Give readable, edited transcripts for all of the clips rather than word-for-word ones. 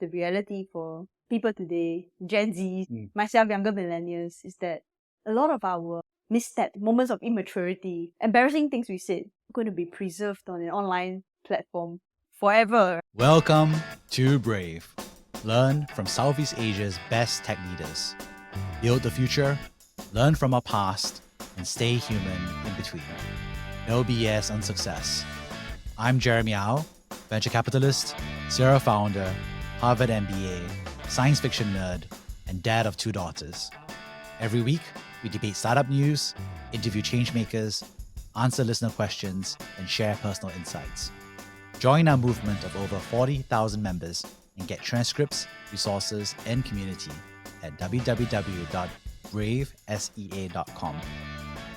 the reality for people today, Gen Z, myself, younger millennials, is that a lot of our missteps, moments of immaturity, embarrassing things we said, are going to be preserved on an online platform forever. Welcome to Brave. Learn from Southeast Asia's best tech leaders. Build the future, learn from our past, and stay human in between. No BS on success. I'm Jeremy Au, venture capitalist, serial founder, Harvard MBA, science fiction nerd, and dad of 2 daughters. Every week, we debate startup news, interview changemakers, answer listener questions, and share personal insights. Join our movement of over 40,000 members and get transcripts, resources, and community at www.bravesea.com.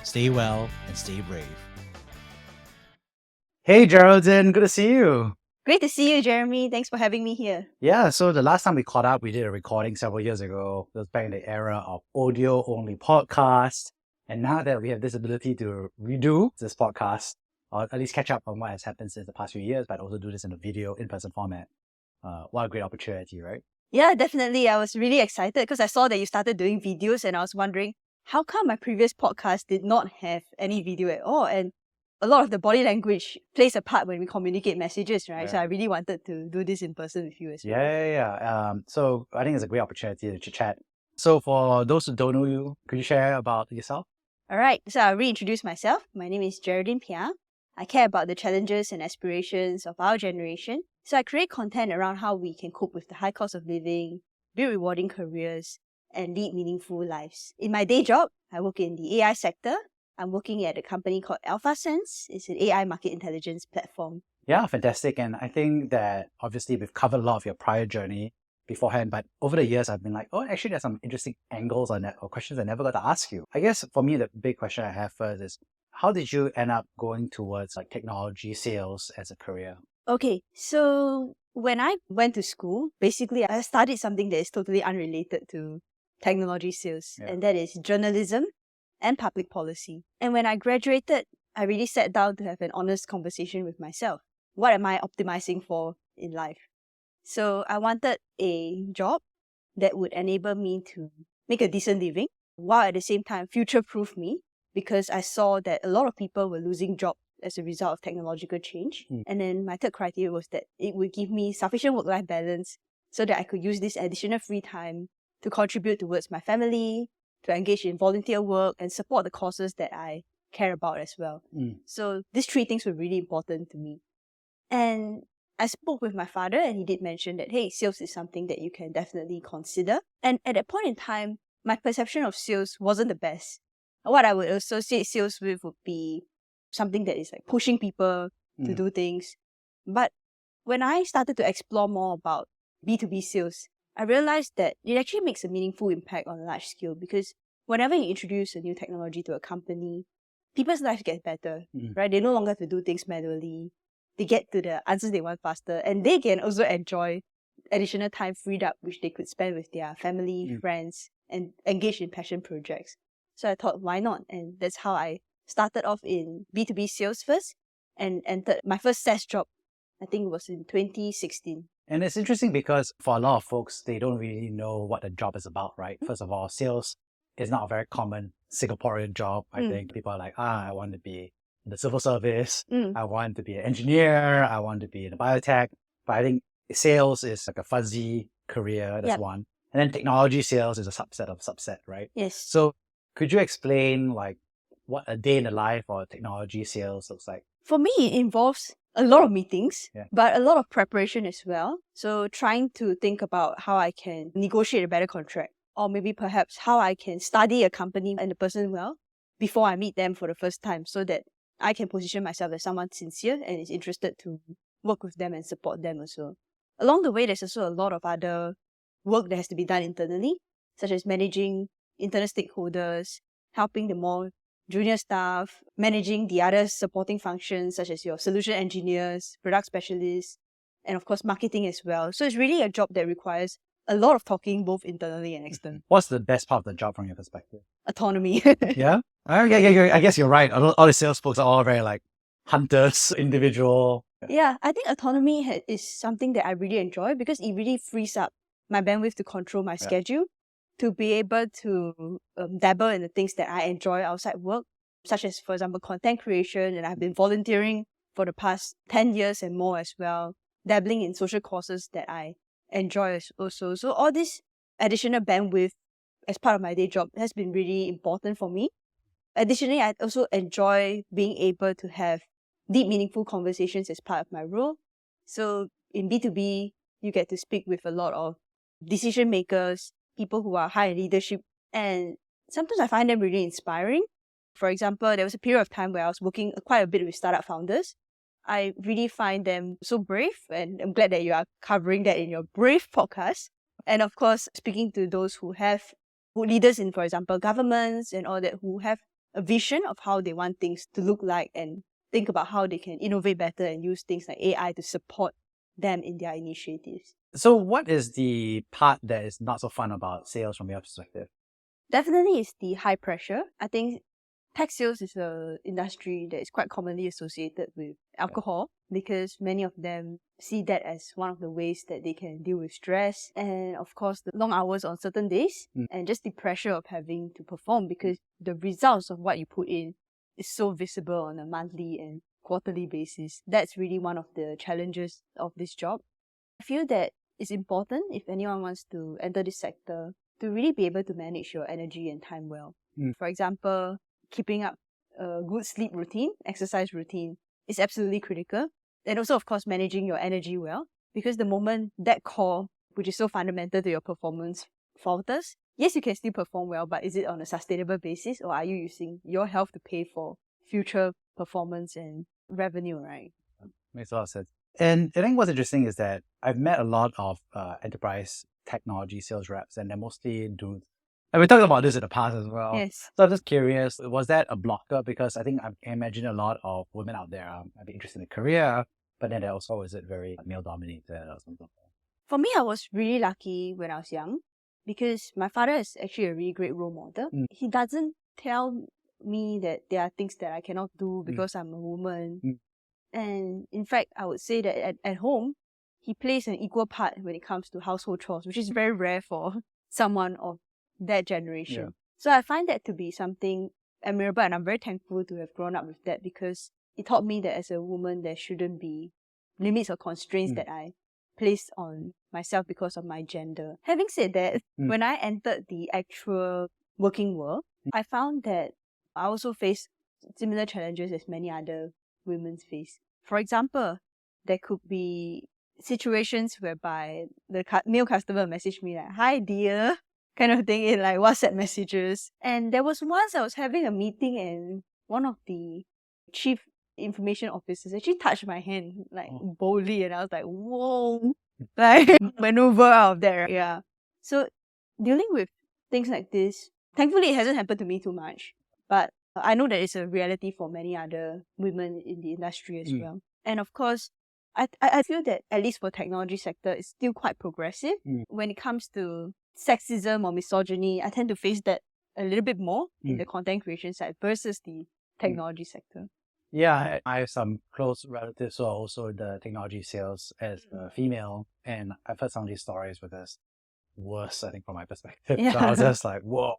Stay well and stay brave. Hey Geraldine, good to see you. Great to see you, Jeremy. Thanks for having me here. Yeah, so the last time we caught up, we did a recording several years ago. It was back in the era of audio-only podcasts. And now that we have this ability to redo this podcast, or at least catch up on what has happened since the past few years, but also do this in a video, in-person format. What a great opportunity, right? Yeah, definitely. I was really excited because I saw that you started doing videos and I was wondering, how come my previous podcast did not have any video at all? And a lot of the body language plays a part when we communicate messages, right? Yeah. So I really wanted to do this in person with you as well. Yeah. So I think it's a great opportunity to chat. So for those who don't know you, could you share about yourself? All right. So I'll reintroduce myself. My name is Jeraldine Phneah. I care about the challenges and aspirations of our generation. So I create content around how we can cope with the high cost of living, build rewarding careers, and lead meaningful lives. In my day job, I work in the AI sector. I'm working at a company called AlphaSense. It's an AI market intelligence platform. Yeah, fantastic. And I think that obviously we've covered a lot of your prior journey beforehand, but over the years I've been like, oh, actually there's some interesting angles on that or questions I never got to ask you. I guess for me, the big question I have first is, how did you end up going towards like technology sales as a career? Okay, so when I went to school, basically I studied something that is totally unrelated to technology sales, and that is journalism and public policy. And when I graduated, I really sat down to have an honest conversation with myself. What am I optimizing for in life? So I wanted a job that would enable me to make a decent living, while at the same time future-proof me, because I saw that a lot of people were losing jobs as a result of technological change. And then my third criteria was that it would give me sufficient work-life balance so that I could use this additional free time to contribute towards my family, to engage in volunteer work, and support the causes that I care about as well. So these 3 things were really important to me. And I spoke with my father and he did mention that, hey, sales is something that you can definitely consider. And at that point in time, my perception of sales wasn't the best. What I would associate sales with would be something that is like pushing people to do things. But when I started to explore more about B2B sales, I realized that it actually makes a meaningful impact on a large scale, because whenever you introduce a new technology to a company, people's lives get better, right? They no longer have to do things manually. They get to the answers they want faster, and they can also enjoy additional time freed up, which they could spend with their family, friends, and engage in passion projects. So I thought, why not? And that's how I started off in B2B sales first and entered my first SaaS job, I think it was in 2016. And it's interesting because for a lot of folks, they don't really know what the job is about, right? First of all, sales is not a very common Singaporean job. I think people are like, I want to be in the civil service. I want to be an engineer. I want to be in a biotech. But I think sales is like a fuzzy career. That's one. And then technology sales is a subset of subset, right? Yes. So could you explain like what a day in the life or technology sales looks like? For me, it involves a lot of meetings, but a lot of preparation as well. So trying to think about how I can negotiate a better contract, or maybe perhaps how I can study a company and the person well before I meet them for the first time, so that I can position myself as someone sincere and is interested to work with them and support them also. Along the way, there's also a lot of other work that has to be done internally, such as managing internal stakeholders, helping the more junior staff, managing the other supporting functions such as your solution engineers, product specialists, and of course marketing as well. So it's really a job that requires a lot of talking both internally and externally. What's the best part of the job from your perspective? Autonomy. Yeah? I guess you're right. All the sales folks are all very like, hunters individual. Yeah, I think autonomy is something that I really enjoy because it really frees up my bandwidth to control my schedule, to be able to dabble in the things that I enjoy outside work, such as, for example, content creation. And I've been volunteering for the past 10 years and more as well, dabbling in social causes that I enjoy also. So all this additional bandwidth as part of my day job has been really important for me. Additionally, I also enjoy being able to have deep, meaningful conversations as part of my role. So in B2B, you get to speak with a lot of decision makers, people who are high in leadership, and sometimes I find them really inspiring. For example, there was a period of time where I was working quite a bit with startup founders. I really find them so brave, and I'm glad that you are covering that in your Brave podcast. And of course, speaking to those who leaders in, for example, governments and all that, who have a vision of how they want things to look like and think about how they can innovate better and use things like AI to support them in their initiatives. So what is the part that is not so fun about sales from your perspective? Definitely it's the high pressure. I think tech sales is an industry that is quite commonly associated with alcohol because many of them see that as one of the ways that they can deal with stress, and of course the long hours on certain days and just the pressure of having to perform because the results of what you put in is so visible on a monthly and quarterly basis. That's really one of the challenges of this job. I feel that it's important if anyone wants to enter this sector to really be able to manage your energy and time well. For example, keeping up a good sleep routine, exercise routine is absolutely critical. And also, of course, managing your energy well, because the moment that core, which is so fundamental to your performance, falters, yes, you can still perform well, but is it on a sustainable basis, or are you using your health to pay for future performance and revenue, right? Makes a lot of sense. And I think what's interesting is that I've met a lot of enterprise technology sales reps, and they're mostly dudes. And we talked about this in the past as well. Yes. So I'm just curious, was that a blocker? Because I think I imagine a lot of women out there might be interested in a career, but then also is it very male dominated or something? For me, I was really lucky when I was young because my father is actually a really great role model. He doesn't tell me that there are things that I cannot do because I'm a woman. And in fact, I would say that at home, he plays an equal part when it comes to household chores, which is very rare for someone of that generation. So I find that to be something admirable, and I'm very thankful to have grown up with that because it taught me that as a woman, there shouldn't be limits or constraints that I place on myself because of my gender. Having said that, when I entered the actual working world, I found that I also faced similar challenges as many other women face. For example, there could be situations whereby the male customer messaged me like, "Hi dear," kind of thing in like WhatsApp messages. And there was once I was having a meeting and one of the chief information officers actually touched my hand like boldly, and I was like, whoa, like maneuver out of there. Yeah. So dealing with things like this, thankfully it hasn't happened to me too much, but I know that it's a reality for many other women in the industry as well. And of course, I feel that at least for technology sector, it's still quite progressive. When it comes to sexism or misogyny, I tend to face that a little bit more in the content creation side versus the technology sector. Yeah, I have some close relatives who are also in the technology sales as a female, and I've heard some of these stories with this worse, I think, from my perspective. So I was just like, whoa,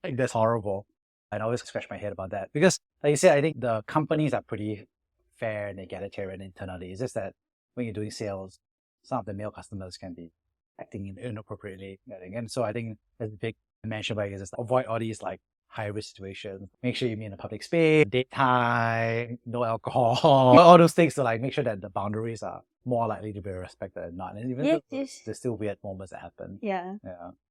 like that's horrible. I always scratch my head about that because, like you said, I think the companies are pretty fair and egalitarian internally. It's just that when you're doing sales, some of the male customers can be acting inappropriately. And so I think there's a big dimension where you just avoid all these like high risk situations. Make sure you meet in a public space, daytime, no alcohol, all those things to like make sure that the boundaries are more likely to be respected and not. And even there's still weird moments that happen. Yeah.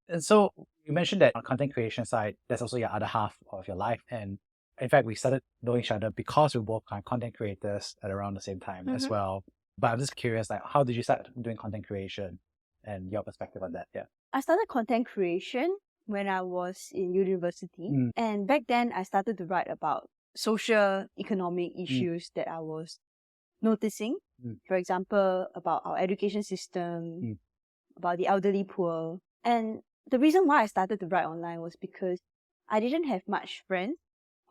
And so you mentioned that on content creation side, there's also your other half of your life. And in fact, we started knowing each other because we both are content creators at around the same time as well. But I'm just curious, like, how did you start doing content creation and your perspective on that? Yeah. I started content creation when I was in university. And back then, I started to write about social economic issues that I was noticing. For example, about our education system, about the elderly poor. And the reason why I started to write online was because I didn't have much friends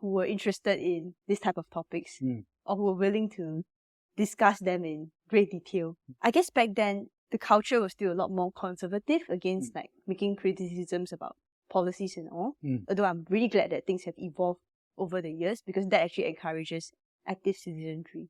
who were interested in this type of topics. or who were willing to discuss them in great detail. I guess back then, the culture was still a lot more conservative against like making criticisms about policies and all. Although I'm really glad that things have evolved over the years because that actually encourages active citizenry.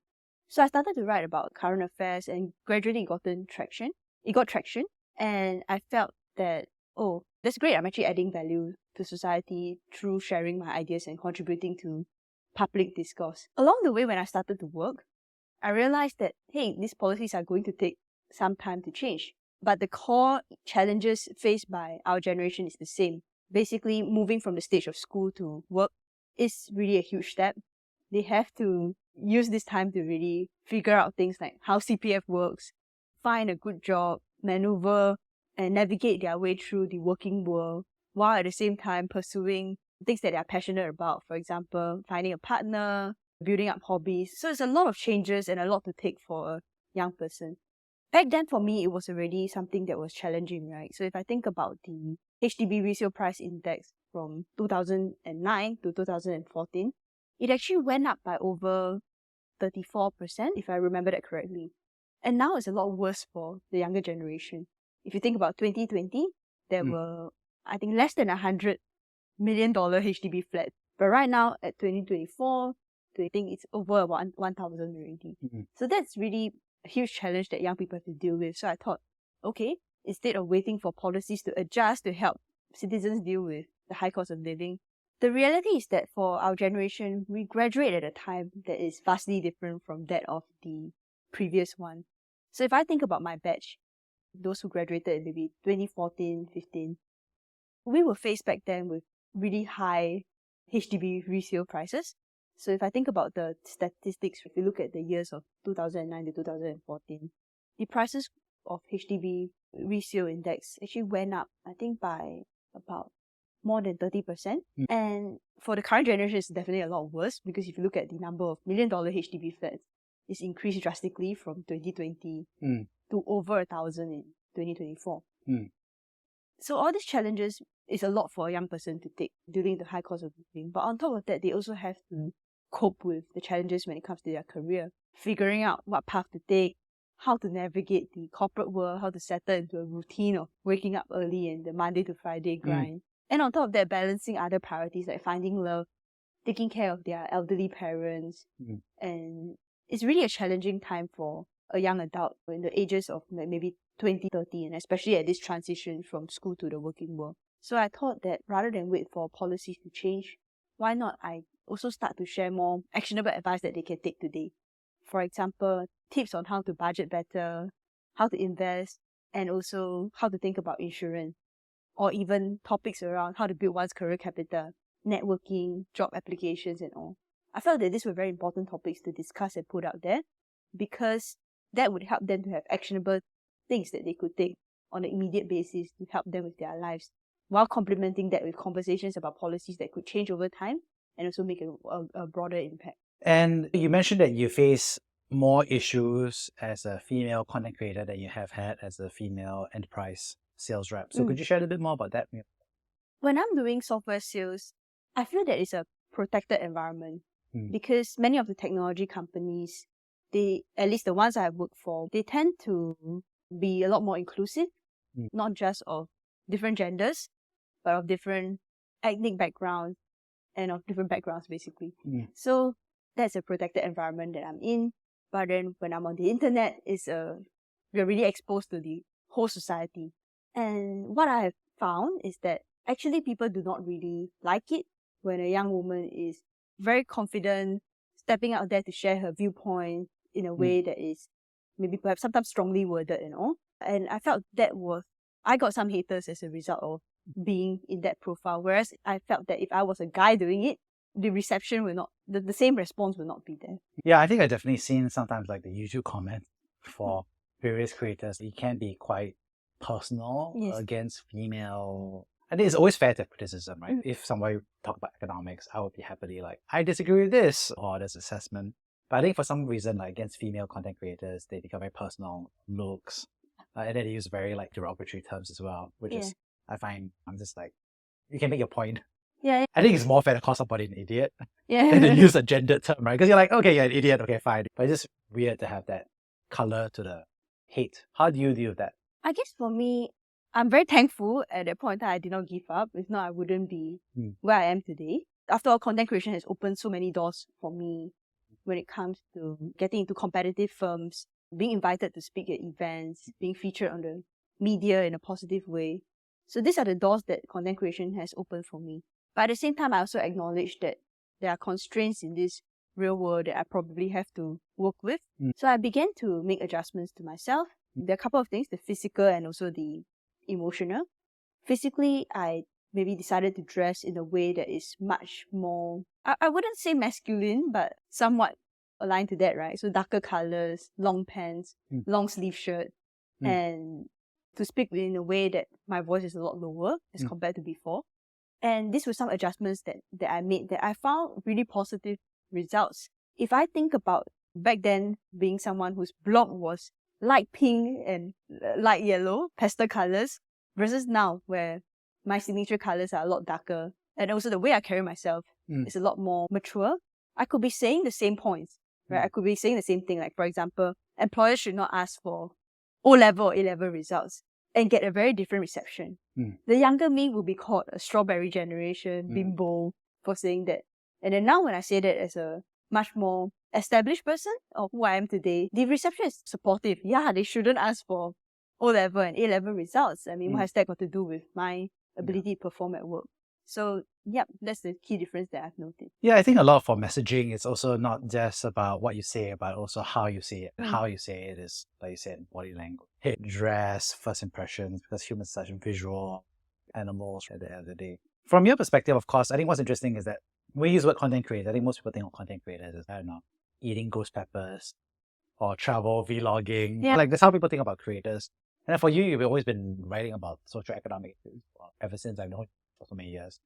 So I started to write about current affairs and gradually it got traction and I felt that, oh, that's great. I'm actually adding value to society through sharing my ideas and contributing to public discourse. Along the way, when I started to work, I realized that, hey, these policies are going to take some time to change. But the core challenges faced by our generation is the same. Basically, moving from the stage of school to work is really a huge step. They have to use this time to really figure out things like how CPF works, find a good job, maneuver, and navigate their way through the working world, while at the same time pursuing things that they are passionate about. For example, finding a partner, building up hobbies. So it's a lot of changes and a lot to take for a young person. Back then, for me, it was already something that was challenging, right? So if I think about the HDB resale price index from 2009 to 2014, it actually went up by over 34%, if I remember that correctly. And now it's a lot worse for the younger generation. If you think about 2020, there were, I think, less than $100 million HDB flats. But right now, at 2024, I think it's over about 1,000 already. So that's really a huge challenge that young people have to deal with. So I thought, okay, instead of waiting for policies to adjust to help citizens deal with the high cost of living, the reality is that for our generation, we graduate at a time that is vastly different from that of the previous one. So if I think about my batch, those who graduated in maybe 2014, 15, we were faced back then with really high HDB resale prices. So if I think about the statistics, if you look at the years of 2009 to 2014, the prices of HDB resale index actually went up, I think, by about more than 30%. And for the current generation, it's definitely a lot worse because if you look at the number of $1 million HDB flats, it's increased drastically from 2020 to over 1,000 in 2024. So all these challenges is a lot for a young person to take dealing with the high cost of living. But on top of that, they also have to cope with the challenges when it comes to their career, figuring out what path to take, how to navigate the corporate world, how to settle into a routine of waking up early and the Monday to Friday grind. And on top of that, balancing other priorities like finding love, taking care of their elderly parents. And it's really a challenging time for a young adult in the ages of like maybe 20, 30, and especially at this transition from school to the working world. So I thought that rather than wait for policies to change, why not I also start to share more actionable advice that they can take today. For example, tips on how to budget better, how to invest, and also how to think about insurance, or even topics around how to build one's career capital, networking, job applications, and all. I felt that these were very important topics to discuss and put out there because that would help them to have actionable things that they could take on an immediate basis to help them with their lives, while complementing that with conversations about policies that could change over time and also make a broader impact. And you mentioned that you face more issues as a female content creator than you have had as a female enterprise sales rep. So could you share a little bit more about that? When I'm doing software sales, I feel that it's a protected environment because many of the technology companies, at least the ones I've worked for, they tend to be a lot more inclusive, not just of different genders, but of different ethnic backgrounds and of different backgrounds, basically. So that's a protected environment that I'm in. But then when I'm on the internet, we're really exposed to the whole society. And what I have found is that actually people do not really like it when a young woman is very confident, stepping out there to share her viewpoint in a way that is maybe perhaps sometimes strongly worded and all. And I felt I got some haters as a result of being in that profile. Whereas I felt that if I was a guy doing it, the reception will not, the same response will not be there. Yeah, I think I've definitely seen sometimes like the YouTube comments for various creators. It can be quite personal against female. I think it's always fair to have criticism, right? If somebody talk about economics, I would be happily like, I disagree with this or this assessment. But I think for some reason, like against female content creators, they become very personal, looks, and then they use very like derogatory terms as well, which is, I find, I'm just like, you can make your point. Yeah. I think it's more fair to call somebody an idiot Yeah. than to use a gendered term, right? Because you're like, okay, you're an idiot, okay, fine. But it's just weird to have that color to the hate. How do you deal with that? I guess for me, I'm very thankful at that point in time I did not give up. If not, I wouldn't be where I am today. After all, content creation has opened so many doors for me when it comes to getting into competitive firms, being invited to speak at events, being featured on the media in a positive way. So these are the doors that content creation has opened for me. But at the same time, I also acknowledge that there are constraints in this real world that I probably have to work with. So I began to make adjustments to myself. There are a couple of things, the physical and also the emotional. Physically, I maybe decided to dress in a way that is much more, I wouldn't say masculine, but somewhat aligned to that, right? So darker colors, long pants, long sleeve shirt, and to speak in a way that my voice is a lot lower as compared to before. And these were some adjustments that I made that I found really positive results. If I think about back then being someone whose blog was light pink and light yellow, pastel colors, versus now where my signature colors are a lot darker. And also the way I carry myself is a lot more mature. I could be saying the same points, right? I could be saying the same thing. Like, for example, employers should not ask for O-level or A-level results and get a very different reception. The younger me will be called a strawberry generation, bimbo, for saying that. And then now when I say that as a much more established person of who I am today, the reception is supportive. Yeah, they shouldn't ask for O-level and A-level results. I mean, what has that got to do with my ability to perform at work? So, yep, that's the key difference that I've noticed. Yeah, I think a lot for messaging is also not just about what you say, but also how you say it. How you say it is, like you said, body language, head dress, first impressions, because humans are such visual animals at the end of the day. From your perspective, of course, I think what's interesting is that when you use the word content creator, I think most people think of content creators as, I don't know, eating ghost peppers or travel, vlogging. Yeah. Like, that's how people think about creators. And for you, you've always been writing about social economic issues ever since I've known you for so many years.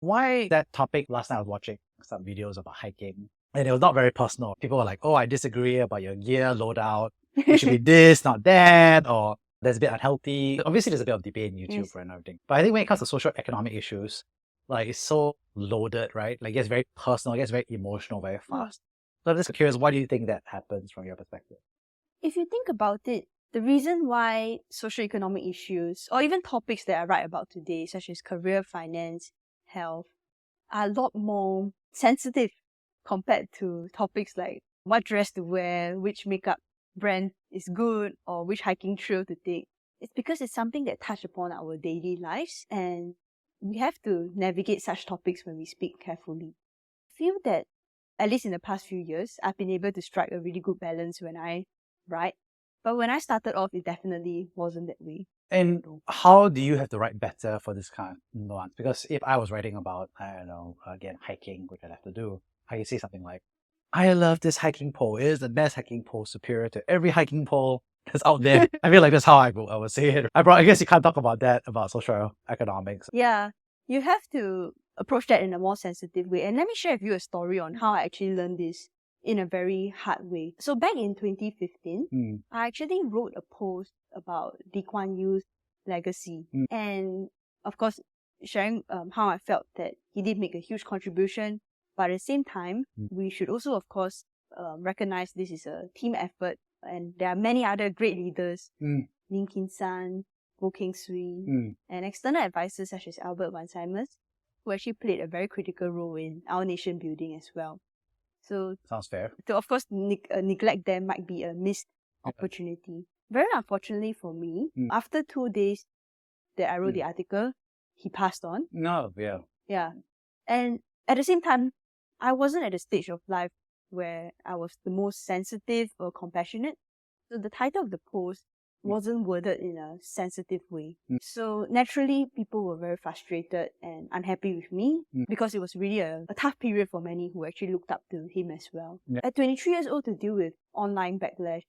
Why that topic? Last night I was watching some videos about hiking and it was not very personal. People were like, oh, I disagree about your gear loadout. It should be this, not that, or that's a bit unhealthy. Obviously, there's a bit of debate in YouTube and everything. But I think when it comes to social economic issues, like it's so loaded, right? Like it gets very personal, it gets very emotional very fast. So I'm just curious, why do you think that happens from your perspective? If you think about it, the reason why socioeconomic issues or even topics that I write about today, such as career, finance, health, are a lot more sensitive compared to topics like what dress to wear, which makeup brand is good, or which hiking trail to take. It's because it's something that touches upon our daily lives and we have to navigate such topics when we speak carefully. I feel that, at least in the past few years, I've been able to strike a really good balance when I write. But when I started off, it definitely wasn't that way. And how do you have to write better for this kind of nuance? Because if I was writing about, I don't know, again, hiking, which I'd have to do, I can say something like, I love this hiking pole. It is the best hiking pole, superior to every hiking pole that's out there. I feel like that's how I would say it. I guess you can't talk about that, about social economics. Yeah, you have to approach that in a more sensitive way. And let me share with you a story on how I actually learned this in a very hard way. So back in 2015, I actually wrote a post about Lee Kuan Yew's legacy. And of course, sharing how I felt that he did make a huge contribution. But at the same time, we should also, of course, recognize this is a team effort. And there are many other great leaders, Lim Kim San, Goh Keng Swee, and external advisors such as Albert Van Simers, who actually played a very critical role in our nation building as well. So, sounds fair. To of course neglect them might be a missed opportunity. Very unfortunately for me, after 2 days that I wrote the article, he passed on. No, yeah. Yeah. And at the same time, I wasn't at a stage of life where I was the most sensitive or compassionate. So the title of the post wasn't worded in a sensitive way. So naturally, people were very frustrated and unhappy with me because it was really a tough period for many who actually looked up to him as well. At 23 years old, to deal with online backlash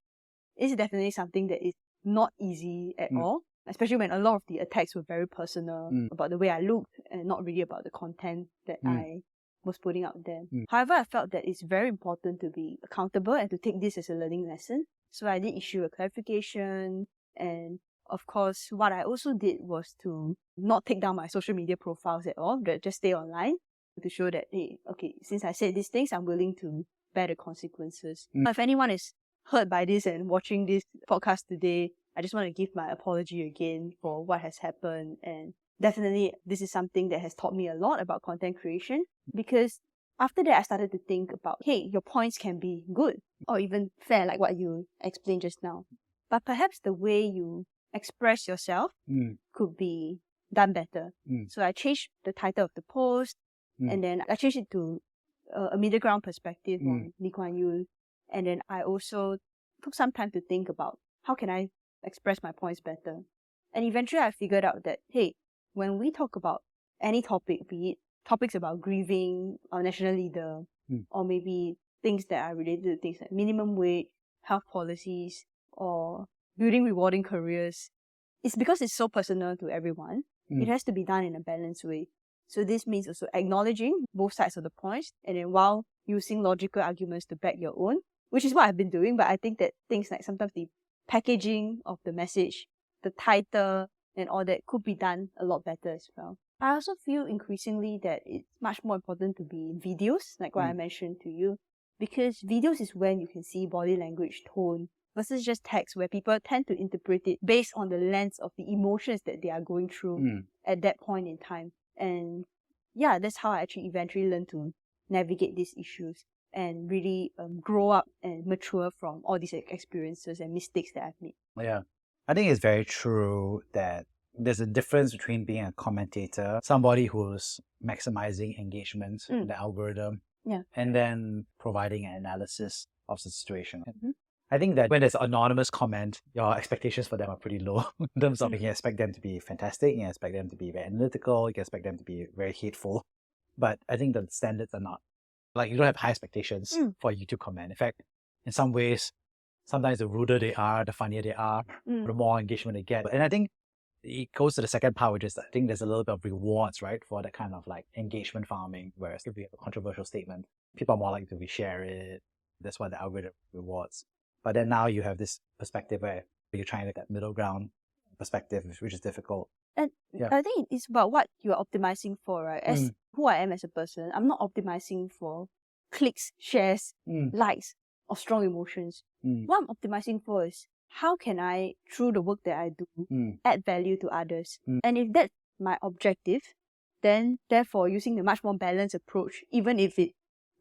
is definitely something that is not easy at all, especially when a lot of the attacks were very personal about the way I looked and not really about the content that I was putting out there. However, I felt that it's very important to be accountable and to take this as a learning lesson. So I did issue a clarification and of course, what I also did was to not take down my social media profiles at all, but just stay online to show that, hey, okay, since I said these things, I'm willing to bear the consequences. If anyone is hurt by this and watching this podcast today, I just want to give my apology again for what has happened. And definitely, this is something that has taught me a lot about content creation, because after that, I started to think about, hey, your points can be good or even fair, like what you explained just now. But perhaps the way you express yourself could be done better. So I changed the title of the post, and then I changed it to a middle ground perspective on Lee Kuan Yew. And then I also took some time to think about how can I express my points better. And eventually I figured out that, hey, when we talk about any topic, be it topics about grieving our national leader, or maybe things that are related to things like minimum wage, health policies, or building rewarding careers, it's because it's so personal to everyone. It has to be done in a balanced way. So this means also acknowledging both sides of the points, and then while using logical arguments to back your own, which is what I've been doing. But I think that things like sometimes the packaging of the message, the title, and all that could be done a lot better as well. I also feel increasingly that it's much more important to be in videos, like what I mentioned to you, because videos is when you can see body language, tone, versus just text, where people tend to interpret it based on the lens of the emotions that they are going through at that point in time. And yeah, that's how I actually eventually learned to navigate these issues and really grow up and mature from all these experiences and mistakes that I've made. Yeah, I think it's very true that there's a difference between being a commentator, somebody who's maximizing engagement in the algorithm, and then providing an analysis of the situation. I think that when there's anonymous comment, your expectations for them are pretty low in terms of you can expect them to be fantastic, you can expect them to be very analytical, you can expect them to be very hateful. But I think the standards are not. Like, you don't have high expectations for a YouTube comment. In fact, in some ways, sometimes the ruder they are, the funnier they are, the more engagement they get. And I think it goes to the second part, which is I think there's a little bit of rewards, right, for that kind of like engagement farming, whereas if we have a controversial statement, people are more likely to reshare it. That's what the algorithm rewards. But then now you have this perspective where you're trying to get that middle ground perspective, which is difficult. And I think it's about what you're optimizing for, right? As who I am as a person, I'm not optimizing for clicks, shares, likes, or strong emotions. What I'm optimizing for is how can I, through the work that I do, add value to others. And if that's my objective, then therefore using a much more balanced approach, even if it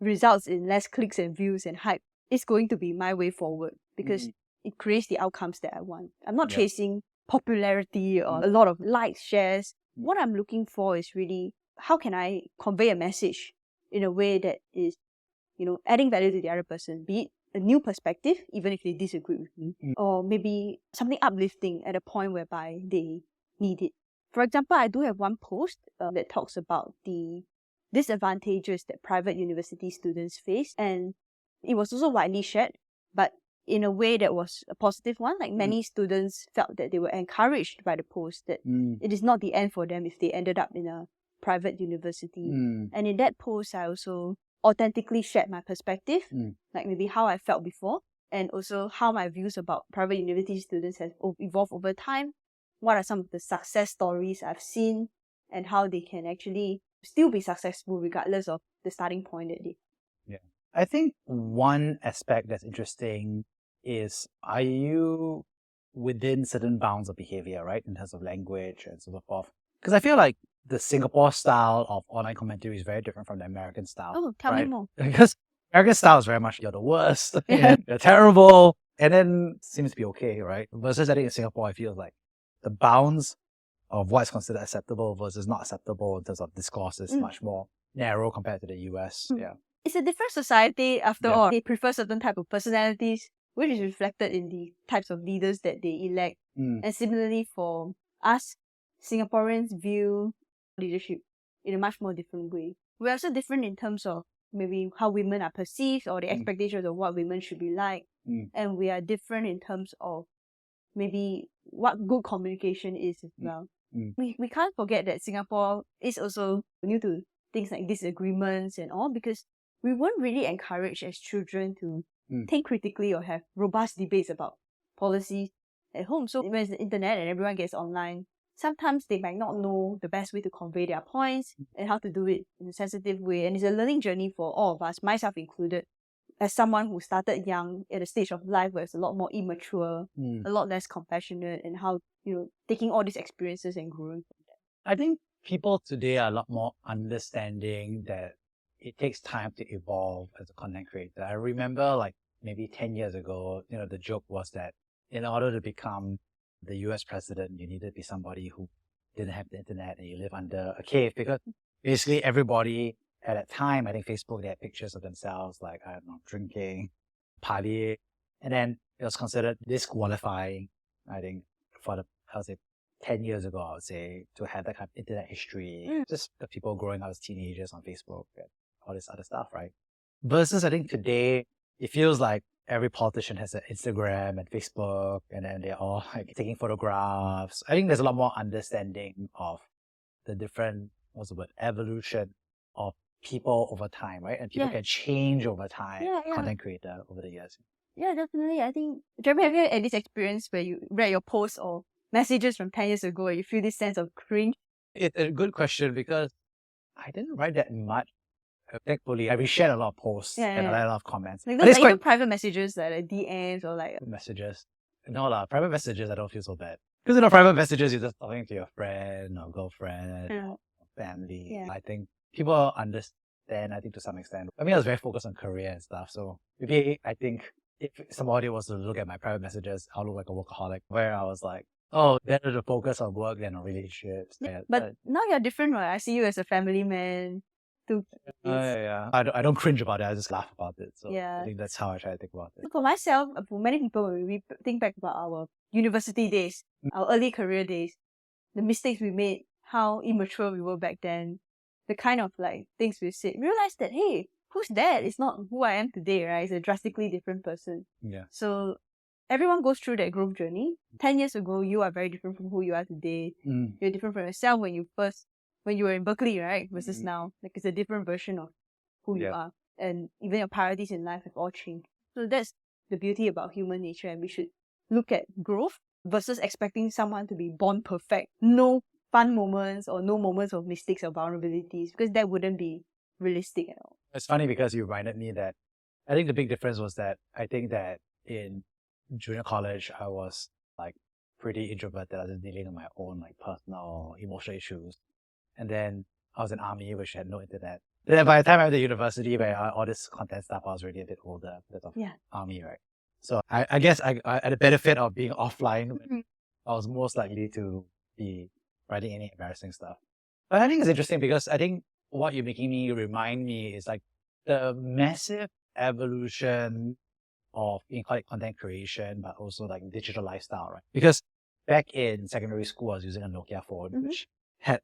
results in less clicks and views and hype, it's going to be my way forward, because it creates the outcomes that I want. I'm not chasing popularity or a lot of likes, shares. What I'm looking for is really how can I convey a message in a way that is, adding value to the other person, be it a new perspective, even if they disagree with me, or maybe something uplifting at a point whereby they need it. For example, I do have one post that talks about the disadvantages that private university students face, and it was also widely shared, but in a way that was a positive one. Like many students felt that they were encouraged by the post, that it is not the end for them if they ended up in a private university. And in that post, I also authentically shared my perspective, like maybe how I felt before, and also how my views about private university students have evolved over time. What are some of the success stories I've seen, and how they can actually still be successful regardless of the starting point that they. I think one aspect that's interesting is, are you within certain bounds of behavior, right, in terms of language and so forth? Because I feel like the Singapore style of online commentary is very different from the American style. Oh, tell me more. Because American style is very much, you're the worst, you're terrible, and then seems to be okay, right? Versus I think in Singapore, I feel like the bounds of what's considered acceptable versus not acceptable in terms of discourse is much more narrow compared to the US. It's a different society after all. They prefer certain type of personalities, which is reflected in the types of leaders that they elect. And similarly for us, Singaporeans view leadership in a much more different way. We're also different in terms of maybe how women are perceived or the expectations of what women should be like. And we are different in terms of maybe what good communication is as well. We can't forget that Singapore is also new to things like disagreements and all, because we weren't really encouraged as children to think critically or have robust debates about policies at home. So when it's the internet and everyone gets online, sometimes they might not know the best way to convey their points and how to do it in a sensitive way. And it's a learning journey for all of us, myself included. As someone who started young at a stage of life where it's a lot more immature, a lot less compassionate, and how, taking all these experiences and growing from them. I think people today are a lot more understanding that it takes time to evolve as a content creator. I remember like maybe 10 years ago, the joke was that in order to become the US president, you needed to be somebody who didn't have the internet and you live under a cave, because basically everybody at that time, I think Facebook, they had pictures of themselves, like, I don't know, drinking, partying. And then it was considered disqualifying, I think, for 10 years ago, I would say, to have that kind of internet history. Just the people growing up as teenagers on Facebook and all this other stuff, right? Versus, I think today, it feels like every politician has an Instagram and Facebook, and then they're all like taking photographs. I think there's a lot more understanding of the different, evolution of people over time, right? And people can change over time, content creator over the years. Yeah, definitely. I think, Jeremy, have you had this experience where you read your posts or messages from 10 years ago and you feel this sense of cringe? It's a good question because I didn't write that much. Thankfully, I reshared a lot of posts and a lot of comments. Like those are even private messages, like DMs or like... Messages. No, private messages, I don't feel so bad. Because private messages, you're just talking to your friend or girlfriend or family. Yeah. I think people understand, I think, to some extent. I mean, I was very focused on career and stuff. So maybe I think if somebody was to look at my private messages, I'll look like a workaholic, where I was like, oh, better to focus on work than on relationships. Yeah, but now you're different, right? I see you as a family man. I don't cringe about it. I just laugh about it. So I think that's how I try to think about it. For myself, for many people, when we think back about our university days, our early career days, the mistakes we made, how immature we were back then, the kind of like things we said, realize that, hey, who's that? It's not who I am today, right? It's a drastically different person. Yeah. So everyone goes through that growth journey. 10 years ago, you are very different from who you are today. You're different from yourself when you were in Berkeley, right? Versus now. Like, it's a different version of who you are. And even your priorities in life have all changed. So that's the beauty about human nature, and we should look at growth versus expecting someone to be born perfect. No fun moments or no moments of mistakes or vulnerabilities, because that wouldn't be realistic at all. It's funny because you reminded me that I think the big difference was that I think that in junior college, I was like pretty introverted. I was dealing with my own like personal, emotional issues. And then I was in army, which had no internet. Then by the time I went to university, where all this content stuff, I was already a bit older because of army, right? So I guess I had the benefit of being offline. I was most likely to be writing any embarrassing stuff. But I think it's interesting because I think what you're making me remind me is like the massive evolution of, you can call it content creation, but also like digital lifestyle, right? Because back in secondary school, I was using a Nokia phone, which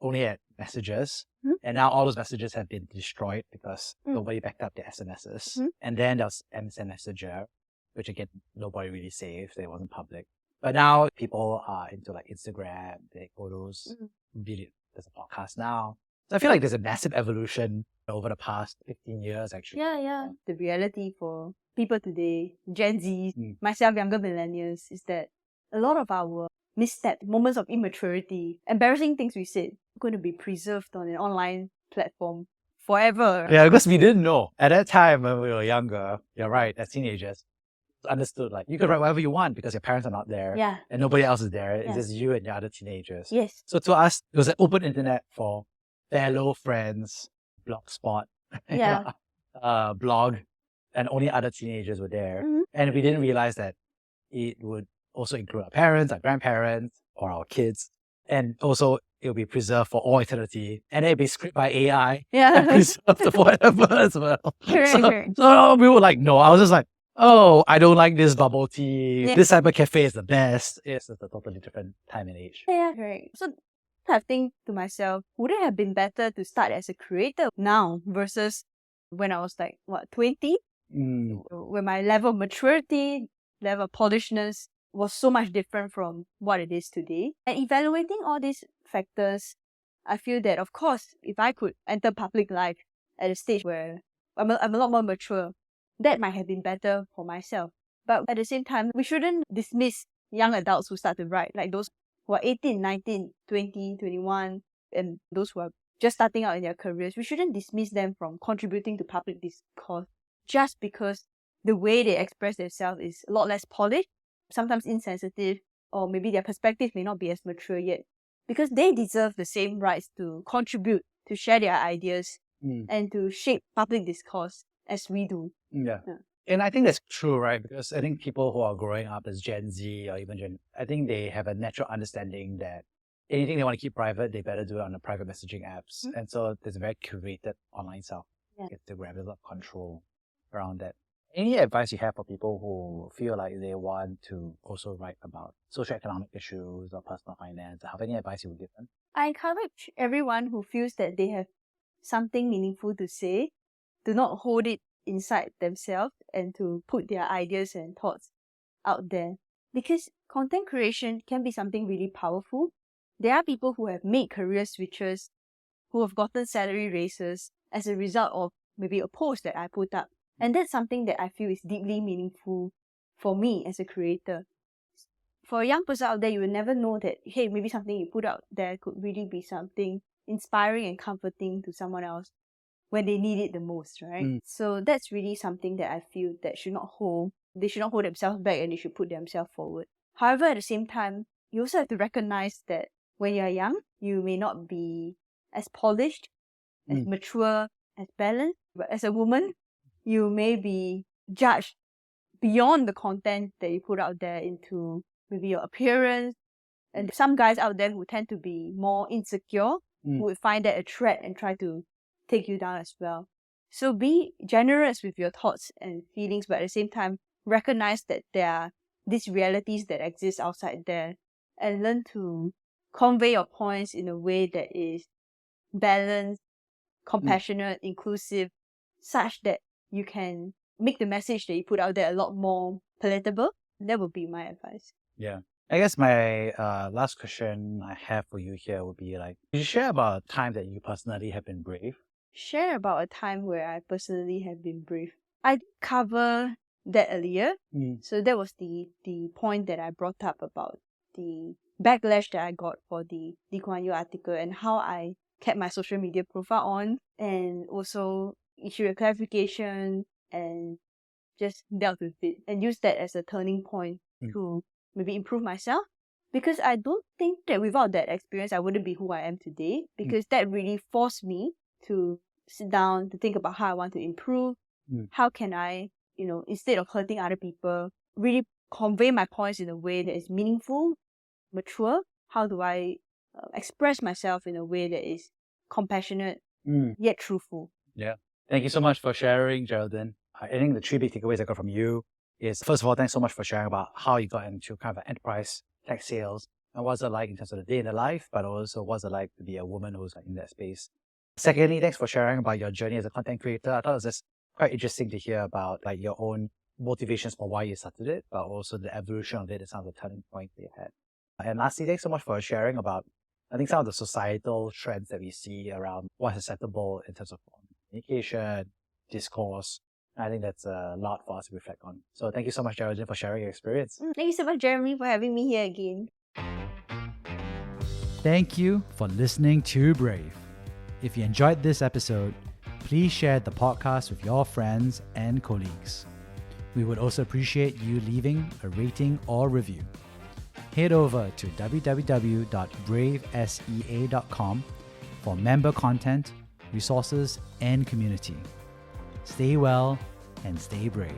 only had messages. And now all those messages have been destroyed because nobody backed up their SMSs. And then there was MSN Messenger, which again, nobody really saved. It wasn't public. But now people are into like Instagram, they take photos, video. There's a podcast now. So I feel like there's a massive evolution over the past 15 years, actually. Yeah. The reality for people today, Gen Z, myself, younger millennials, is that a lot of our missteps, moments of immaturity, embarrassing things we said, are going to be preserved on an online platform forever. Yeah, because we didn't know. At that time when we were younger, you're right, as teenagers, understood like you could write whatever you want because your parents are not there. Yeah. And nobody else is there. It's just you and the other teenagers. Yes. So to us, it was an open internet for fellow friends, Blogspot, blog, and only other teenagers were there. And we didn't realize that it would also include our parents, our grandparents, or our kids. And also, it will be preserved for all eternity. And it'll be scripted by AI and preserved forever as well. So we were like, no. I was just like, oh, I don't like this bubble tea. This cyber cafe is the best. It's a totally different time and age. Yeah, right. So I think to myself, would it have been better to start as a creator now versus when I was like, 20? When my level of maturity, level of polishness was so much different from what it is today. And evaluating all these factors, I feel that, of course, if I could enter public life at a stage where I'm a lot more mature, that might have been better for myself. But at the same time, we shouldn't dismiss young adults who start to write, like those who are 18, 19, 20, 21, and those who are just starting out in their careers, we shouldn't dismiss them from contributing to public discourse just because the way they express themselves is a lot less polished, sometimes insensitive, or maybe their perspective may not be as mature yet. Because they deserve the same rights to contribute, to share their ideas, and to shape public discourse as we do. Yeah. And I think that's true, right? Because I think people who are growing up as Gen Z or even I think they have a natural understanding that anything they want to keep private, they better do it on the private messaging apps. And so there's a very curated online self. Get to grab a lot of control around that. Any advice you have for people who feel like they want to also write about socioeconomic issues or personal finance? Have any advice you would give them? I encourage everyone who feels that they have something meaningful to say to not hold it inside themselves and to put their ideas and thoughts out there. Because content creation can be something really powerful. There are people who have made career switches, who have gotten salary raises as a result of maybe a post that I put up. And that's something that I feel is deeply meaningful for me as a creator. For a young person out there, you will never know that, hey, maybe something you put out there could really be something inspiring and comforting to someone else when they need it the most, right? So that's really something that I feel that they should not hold themselves back and they should put themselves forward. However, at the same time, you also have to recognize that when you're young, you may not be as polished, as mature, as balanced. But as a woman, you may be judged beyond the content that you put out there into maybe your appearance. And some guys out there who tend to be more insecure who would find that a threat and try to take you down as well. So be generous with your thoughts and feelings, but at the same time, recognize that there are these realities that exist outside there and learn to convey your points in a way that is balanced, compassionate, inclusive, such that you can make the message that you put out there a lot more palatable. That would be my advice. Yeah. I guess my last question I have for you here would be like, could you share about a time that you personally have been brave? Share about a time where I personally have been brave. I covered that earlier. So that was the point that I brought up about the backlash that I got for the Lee Kuan Yew article and how I kept my social media profile on and also issued a clarification and just dealt with it and used that as a turning point to maybe improve myself. Because I don't think that without that experience, I wouldn't be who I am today, because that really forced me to sit down, to think about how I want to improve. How can I, instead of hurting other people, really convey my points in a way that is meaningful, mature? How do I express myself in a way that is compassionate, yet truthful? Yeah. Thank you so much for sharing, Geraldine. I think the 3 big takeaways I got from you is, first of all, thanks so much for sharing about how you got into kind of enterprise tech sales and what's it like in terms of the day in the life, but also what's it like to be a woman who's in that space. Secondly, thanks for sharing about your journey as a content creator. I thought it was just quite interesting to hear about like your own motivations for why you started it, but also the evolution of it and some of the turning points that you had. And lastly, thanks so much for sharing about, I think, some of the societal trends that we see around what's acceptable in terms of communication, discourse. I think that's a lot for us to reflect on. So thank you so much, Geraldine, for sharing your experience. Thank you so much, Jeremy, for having me here again. Thank you for listening to Brave. If you enjoyed this episode, please share the podcast with your friends and colleagues. We would also appreciate you leaving a rating or review. Head over to www.bravesea.com for member content, resources, and community. Stay well and stay brave.